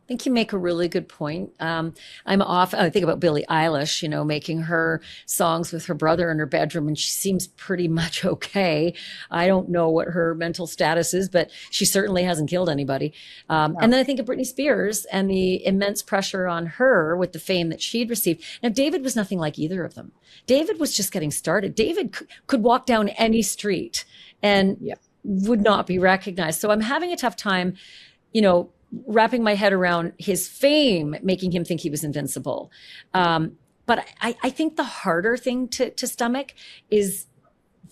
I think you make a really good point. I think about Billie Eilish, making her songs with her brother in her bedroom, and she seems pretty much okay. I don't know what her mental status is, but she certainly hasn't killed anybody. And then I think of Britney Spears and the immense pressure on her with the fame that she'd received. Now, David was nothing like either of them. David was just getting started. David could walk down any street and would not be recognized. So I'm having a tough time, wrapping my head around his fame, making him think he was invincible. But I think the harder thing to stomach is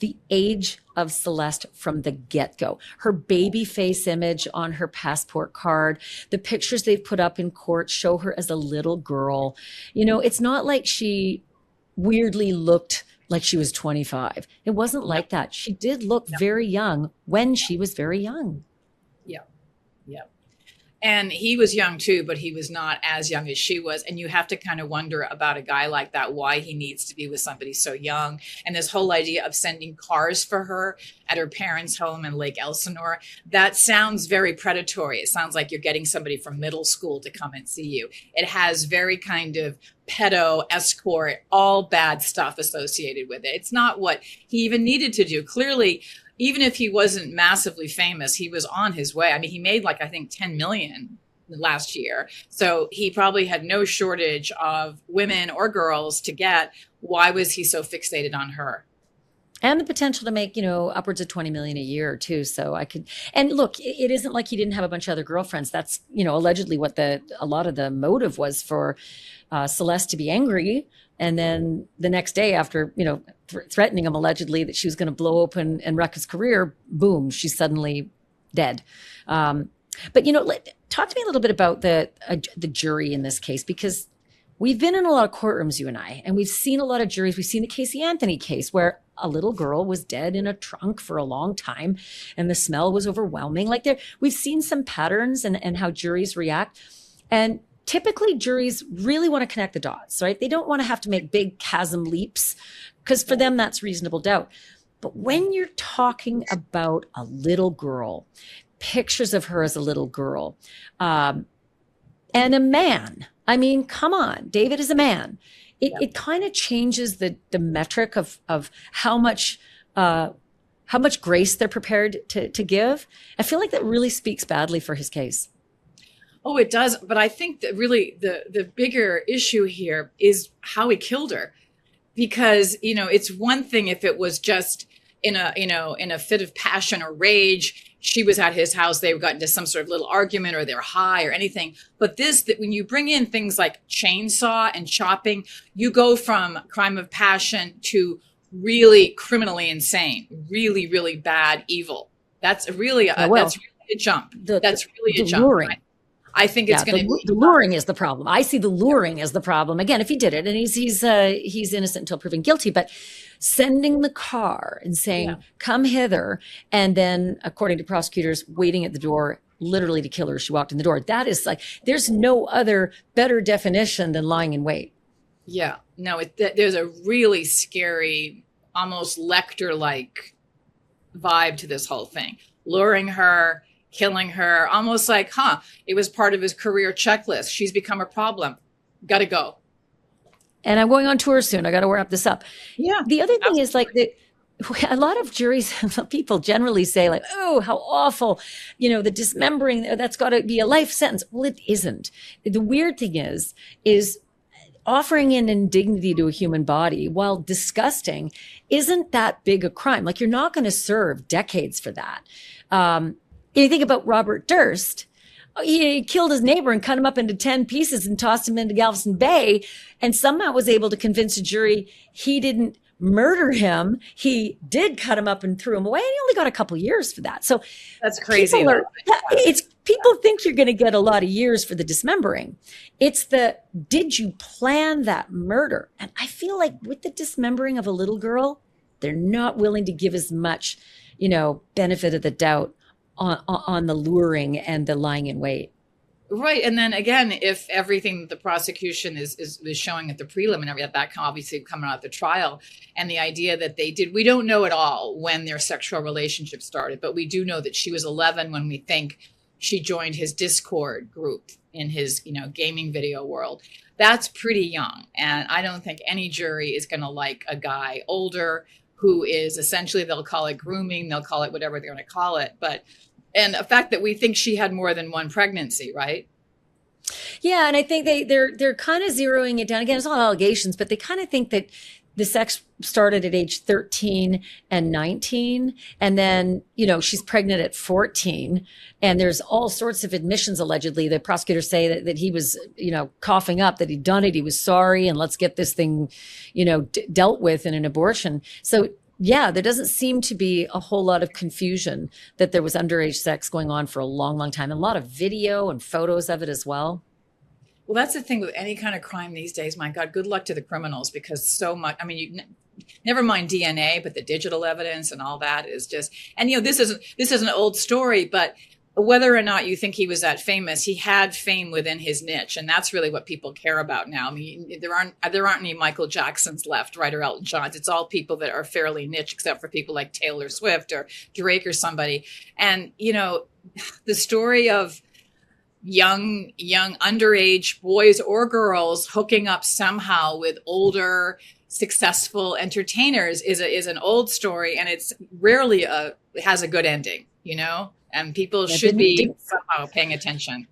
the age of Celeste from the get-go. Her baby face image on her passport card, the pictures they've put up in court show her as a little girl. It's not like she weirdly looked like she was 25. It wasn't like that. She did look very young when she was very young. Yeah. And he was young too, but he was not as young as she was. And you have to kind of wonder about a guy like that, why he needs to be with somebody so young. And this whole idea of sending cars for her at her parents' home in Lake Elsinore, that sounds very predatory. It sounds like you're getting somebody from middle school to come and see you. It has very kind of pedo, escort, all bad stuff associated with it. It's not what he even needed to do. Clearly, even if he wasn't massively famous, he was on his way. I mean, he made I think 10 million last year. So he probably had no shortage of women or girls to get. Why was he so fixated on her? And the potential to make, upwards of 20 million a year too. So and look, it isn't like he didn't have a bunch of other girlfriends. That's, allegedly what a lot of the motive was for Celeste to be angry. And then the next day after, threatening him allegedly that she was going to blow open and wreck his career, boom, she's suddenly dead. But, talk to me a little bit about the jury in this case, because we've been in a lot of courtrooms, you and I, and we've seen a lot of juries. We've seen the Casey Anthony case where a little girl was dead in a trunk for a long time and the smell was overwhelming. We've seen some patterns and how juries react. And typically juries really want to connect the dots, right? They don't want to have to make big chasm leaps because for them, that's reasonable doubt. But when you're talking about a little girl, pictures of her as a little girl, and a man, I mean, come on, David is a man. It kind of changes the metric of how much grace they're prepared to give. I feel like that really speaks badly for his case. Oh, it does. But I think that really the bigger issue here is how he killed her, because, it's one thing if it was just in a fit of passion or rage. She was at his house, they got into some sort of little argument or they're high or anything. But that when you bring in things like chainsaw and chopping, you go from crime of passion to really criminally insane, really, really bad evil. That's really a jump. That's really a jump. Luring. Right? I think it's going to be the luring is the problem. I see the luring as the problem. Again, if he did it, and he's innocent until proven guilty, but sending the car and saying, come hither, and then, according to prosecutors, waiting at the door literally to kill her as she walked in the door. That is there's no other better definition than lying in wait. Yeah, no, there's a really scary, almost Lecter-like vibe to this whole thing. Luring her, killing her, almost like, it was part of his career checklist. She's become a problem. Got to go. And I'm going on tour soon. I got to wrap this up. Yeah. The other thing is a lot of juries, people generally say oh, how awful, the dismembering, that's got to be a life sentence. Well, it isn't. The weird thing is offering an indignity to a human body, while disgusting, isn't that big a crime. You're not going to serve decades for that. You think about Robert Durst. He killed his neighbor and cut him up into 10 pieces and tossed him into Galveston Bay, and somehow was able to convince a jury he didn't murder him. He did cut him up and threw him away, and he only got a couple years for that. So that's crazy. People think you're going to get a lot of years for the dismembering. It's did you plan that murder? And I feel like with the dismembering of a little girl, they're not willing to give as much, benefit of the doubt on the luring and the lying in wait. Right. And then again, if everything that the prosecution is showing at the preliminary, that can obviously come out at the trial, and the idea that they did, we don't know at all when their sexual relationship started, but we do know that she was 11 when we think she joined his Discord group in his, gaming video world. That's pretty young. And I don't think any jury is going to like a guy older who is essentially, they'll call it grooming, they'll call it whatever they're going to call it. And the fact that we think she had more than one pregnancy, right? Yeah, and I think they're kind of zeroing it down. Again, it's all allegations, but they kind of think that the sex started at age 13 and 19, and then, she's pregnant at 14, and there's all sorts of admissions allegedly. The prosecutors say that he was, coughing up, that he'd done it, he was sorry, and let's get this thing, dealt with in an abortion. So yeah, there doesn't seem to be a whole lot of confusion that there was underage sex going on for a long, long time. And a lot of video and photos of it as well. Well, that's the thing with any kind of crime these days. My God, good luck to the criminals, because so much, never mind DNA, but the digital evidence and all that is just, and this is an old story, but whether or not you think he was that famous, he had fame within his niche. And that's really what people care about now. There aren't any Michael Jacksons left, right? Or Elton Johns. It's all people that are fairly niche, except for people like Taylor Swift or Drake or somebody. And, the story of young underage boys or girls hooking up somehow with older, successful entertainers is an old story. And it's rarely has a good ending, and people should be somehow paying attention.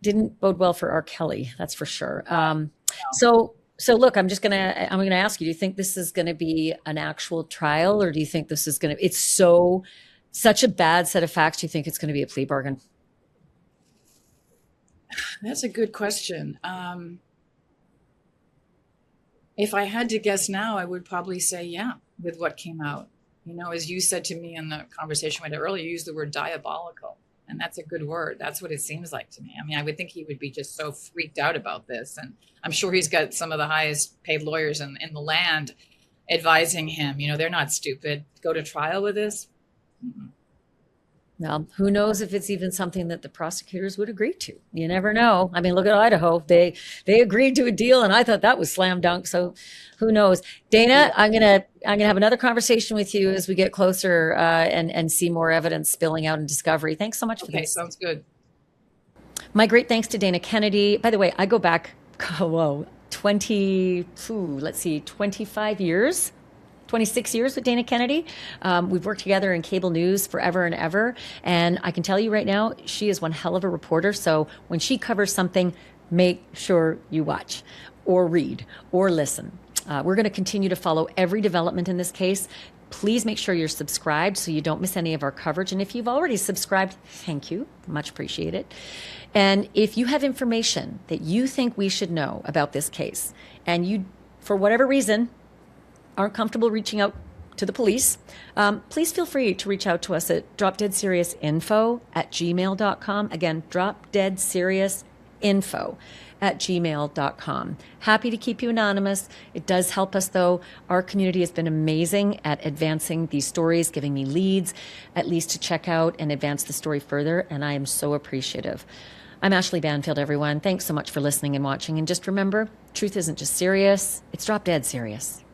Didn't bode well for R. Kelly, that's for sure. So So look, I'm gonna ask you, do you think this is gonna be an actual trial, or do you think this is it's such a bad set of facts, do you think it's gonna be a plea bargain? That's a good question. If I had to guess now, I would probably say, yeah, with what came out. You know, as you said to me in the conversation we had earlier, you used the word diabolical. And that's a good word. That's what it seems like to me. I mean, I would think he would be just so freaked out about this. And I'm sure he's got some of the highest paid lawyers in the land advising him. You know, they're not stupid. Go to trial with this. Mm-mm. Now, who knows if it's even something that the prosecutors would agree to? You never know. I mean, look at Idaho. They agreed to a deal, and I thought that was slam dunk. So, who knows? Dana, I'm gonna have another conversation with you as we get closer and see more evidence spilling out in discovery. Thanks so much for Okay, this. sounds good. My great thanks to Dana Kennedy. By the way, I go back, 25 years. 26 years with Dana Kennedy. We've worked together in cable news forever and ever. And I can tell you right now, she is one hell of a reporter. So when she covers something, make sure you watch or read or listen. We're going to continue to follow every development in this case. Please make sure you're subscribed so you don't miss any of our coverage. And if you've already subscribed, thank you. Much appreciated. And if you have information that you think we should know about this case, and you, for whatever reason, aren't comfortable reaching out to the police, please feel free to reach out to us at dropdeadseriousinfo@gmail.com. Again, dropdeadseriousinfo@gmail.com. Happy to keep you anonymous. It does help us, though. Our community has been amazing at advancing these stories, giving me leads, at least to check out and advance the story further, and I am so appreciative. I'm Ashleigh Banfield, everyone. Thanks so much for listening and watching. And just remember, truth isn't just serious, it's drop dead serious.